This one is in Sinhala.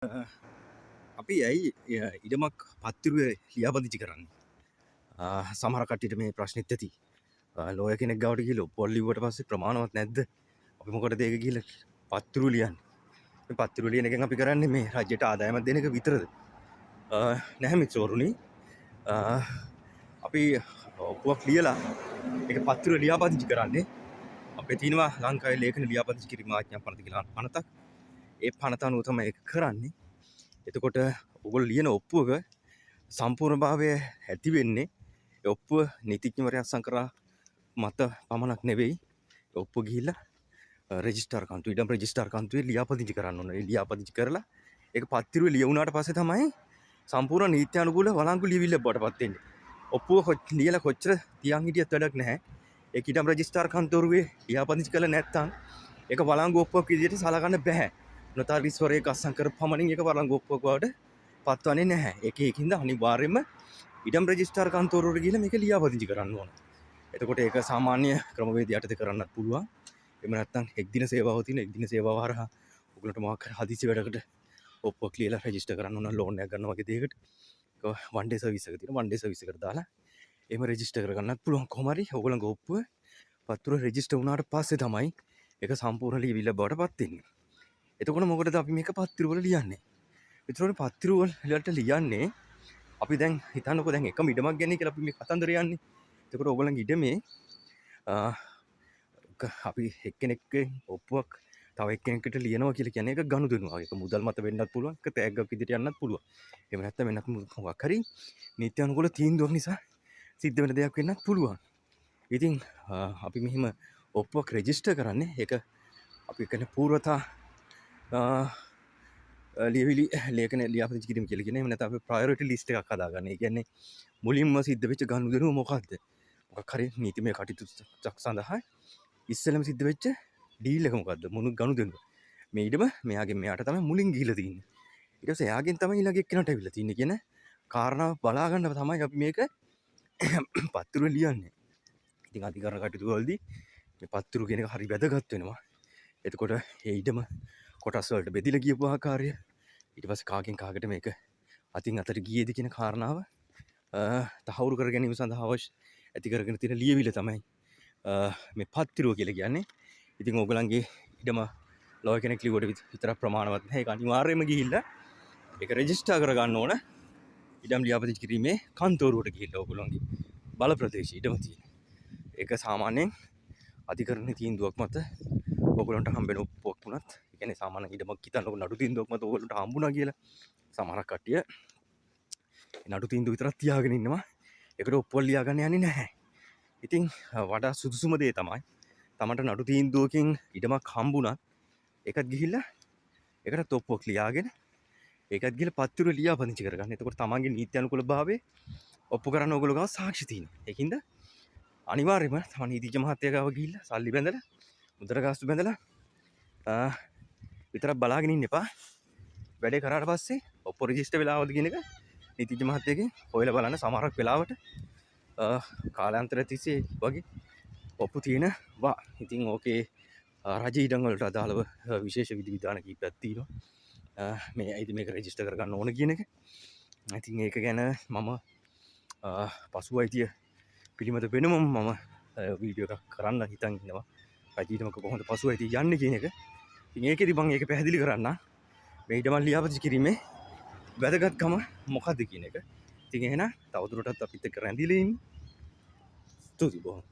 අපි ඇයි ඉඩමක් පත්තිරුවේ ලියාපදිචි කරන්න සමහර කට්ටියට මේ ප්‍රශ්නෙත් ඇති ලෝය කෙනෙක් ගවට ගිහලා ඔප්පුවක් ලිව්වට පස්සේ ප්‍රමාණවත් නැද්ද අපි මොකටද ඒක ගිහලා පත්තිරු ලියන්නේ මේ පත්තිරු ලියන එකෙන් අපි කරන්නේ මේ රජයට ආදායමක් දෙන එක විතරද නැහැ මිත්‍රවරුනි අපි ඔප්පුවක් ලියලා ඒක පත්තිරු ලියාපදිචි කරන්නේ අපේ තියෙනවා ලංකාවේ ලේඛන ලියාපදිචි කිරීම ආඥා පනත කියලා පනතක් ඒ පනත අනුව තමයි ඒක කරන්නේ එතකොට ඔගොල්ලෝ ලියන ඔප්පුවක සම්පූර්ණ භාවය ඇති වෙන්නේ ඔප්පුව නීතිඥවරයා සංකරා මත පමණක් නෙවෙයි ඔප්පුව ගිහිල්ලා රෙජිස්ටර් කන්තුවේ ඉඩම් රෙජිස්ටර් කන්තුවේ ලියාපදිංචි කරන්න ඕන. ඒ ලියාපදිංචි කරලා ඒක පත්තිරුවේ ලියුණාට පස්සේ තමයි සම්පූර්ණ නීත්‍යානුකූල වළංගු ලියවිල්ල බවටපත් වෙන්නේ. ඔප්පුව ලියලා කොච්චර තියන් හිටියත් වැඩක් නැහැ. ඒක ඉඩම් රෙජිස්ටර් කන්තරුවේ ලියාපදිංචි කළා නැත්නම් ඒක වළංගු ඔප්පුවක් විදිහට සලකන්න බෑ. නොතාරිස්වරයක අත්සන් කරපු පමණින් ඒක වළංගු ඔප්පුවක් බවට පත්වන්නේ නැහැ. ඒකින්ද අනිවාර්යයෙන්ම ඉඩම් රෙජිස්ටර් කන්තරුවට ගිහිල්ලා මේක ලියාපදිංචි කරන්න ඕන. එතකොට ඒක සාමාන්‍ය ක්‍රමවේද යටතේ කරන්නත් පුළුවන්. එහෙම නැත්නම් එක්දින සේවාව තියෙන එක්දින සේවාව හරහා ඔයගලන්ට මොකක් හරි හදිසි වැඩකට ඔප්පුවක් ලියලා රෙජිස්ටර් කරන්න ඕන ලෝන් එකක් ගන්නවා වගේ දෙයකට ඒක වන් ඩේ සර්විස් එක තියෙනවා. වන් ඩේ සර්විස් එකට දාලා එහෙම රෙජිස්ටර් කරගන්නත් පුළුවන්. කොහොම හරි ඔයගලගේ ඔප්පුව පත්‍ර රෙජිස්ටර් වුණාට පස්සේ තමයි ඒක සම්පූර්ණ ලියවිල්ල බවට පත් වෙන්නේ. එතකොට මොකටද අපි මේක පත්‍ර වල ලියන්නේ? ඒතරෝනේ පත්‍ර වලට ලියන්නේ අපි දැන් හිතන්නකෝ දැන් එකම ඉඩමක් ගැන කියලා අපි මේ කතන්දර යන්නේ. එතකොට ඔයගලගේ ඉඩමේ අපි එක්කෙනෙක්ගේ ඔප්පුවක් තව එක්කෙනෙක්ට ලියනවා කියලා කියන්නේ ඒක ගනුදෙනුවක්. ඒක මුදල් මත වෙන්නත් පුළුවන්. ඒක තෑග්ගක් විදිහට යන්නත් පුළුවන්. එහෙම නැත්නම් වෙනත් මොකක් හරි නීත්‍යානුකූල තීන්දුවක් නිසා සිද්ධ වෙන දෙයක් වෙන්නත් පුළුවන්. ඉතින් අපි මෙහිම ඔප්පුවක් රෙජිස්ටර් කරන්නේ ඒක අපි කියන්නේ පූර්වතා ලියවිලි ලේඛන ලියාපදිංචි කිරීම කියලා කියන්නේ. එහෙම නැත්නම් අපි ප්‍රයොරිටි ලිස්ට් එකක් හදාගන්න. ඒ කියන්නේ මුලින්ම සිද්ධ වෙච්ච ගනුදෙනුව මොකක්ද? මොකක් හරි නීතිමය කටයුතු සඳහා ඉස්සෙල්ලම සිද්ධ වෙච්ච ඩීල් එක මොකද්ද? මුණු ගනුදෙනුව. මේ ඉඩම මෙයාගෙන් මෙයාට තමයි මුලින් ගිහිලා තින්නේ. ඊට පස්සේ එයාගෙන් තමයි ඊළඟ එක්කෙනාට ඇවිල්ලා තින්නේ කියන කාරණාව බලා ගන්න තමයි අපි මේක පත්තුරුවේ ලියන්නේ. ඉතින් අධිකරණ කටයුතු වලදී මේ පත්තුරු කියන එක හරි වැදගත් වෙනවා. එතකොට ඒ ඉඩම කොටස් වලට බෙදිලා ගියපු ආකාරය ඊට පස්සේ කාගෙන් කාකට මේක අතින් අතට ගියේද කියන කාරණාව තහවුරු කර ගැනීම සඳහා අවශ්‍ය ඇති කරගෙන තියෙන ලියවිල්ල තමයි මේ පත්තිරුව කියලා කියන්නේ. ඉතින් ඕගලන්ගේ ඉඩම ලෝය කෙනෙක් ලිව්වට විතර ප්‍රමාණවත් නැහැ. ඒක අනිවාර්යයෙන්ම ගිහිල්ලා ඒක රෙජිස්ටර් කරගන්න ඕන. ඉඩම් ලියාපදිංචි කිරීමේ කන්තෝරුවට ගිහිල්ලා ඕගලන්ගේ බල ප්‍රදේශ ඉඩම තියෙන. ඒක සාමාන්‍යයෙන් අධිකරණ තීන්දුවක් මත ඔයගලන්ට හම්බෙන ඔප්පුවක් වුණත් ඒ කියන්නේ සාමාන්‍ය ඉඩමක් හිතන්නකො නඩු තීන්දුවක් මත ඔයගලන්ට හම්බුණා කියලා සමහර කට්ටිය නඩු තීන්දුව විතරක් තියාගෙන ඉන්නවා. ඒකට ඔප්පුවක් ලියා ගන්න යන්නේ නැහැ. ඉතින් වඩා සුදුසුම දේ තමයි තමන්ට නඩු තීන්දුවකින් ඉඩමක් හම්බුණත් ඒකත් ගිහිල්ලා ඒකට ඔප්පුවක් ලියාගෙන ඒකත් ගිහිල්ලා පත්තිරුවේ ලියාපදිංචි කරගන්න. එතකොට තමන්ගේ නීත්‍යානුකූල භාවය ඔප්පු කරන්න ඕගොල්ලෝ ගාව සාක්ෂි තියෙනවා. ඒකින්ද අනිවාර්යයෙන්ම තමන් නීතිඥ මහත්තයා ගාව ගිහිල්ලා සල්ලි බැඳලා මුද්‍ර ගාස්තු බැඳලා විතරක් බලාගෙන ඉන්න එපා. වැඩේ කරාට පස්සේ ඔප්පු රෙජිස්ටර් වෙලාවද කියන එක නීතිඥ මහත්තයාගෙන් හොයලා බලන්න. සමහරක් වෙලාවට කාලාන්තර තිස්සේ වගේ ඔප්පු තියෙනවා. ඉතින් ඕකේ රජ ඉඩම් වලට අදාළව විශේෂ විධි විධාන කීපයක් තියෙනවා. මේ ඇයිද මේක රෙජිස්ටර් කරගන්න ඕන කියන එක. ඉතින් ඒක ගැන මම පසු අයිතිය පිළිබඳ වෙනම මම වීඩියෝ එකක් කරන්න හිතන් ඉන්නවා. රජීතමක කොහොමද පසු අයිතිය යන්නේ කියන එක. ඉතින් ඒකෙදි මම ඒක පැහැදිලි කරන්න. මේ ඉඩම ලියාපදිංචි කිරීමේ වැදගත්කම මොකද්ද කියන එක. ඉතින් එහෙනම් තවදුරටත් අපිත් එක්ක රැඳිලා ඉන්න. ස්තුතියි බොහොම.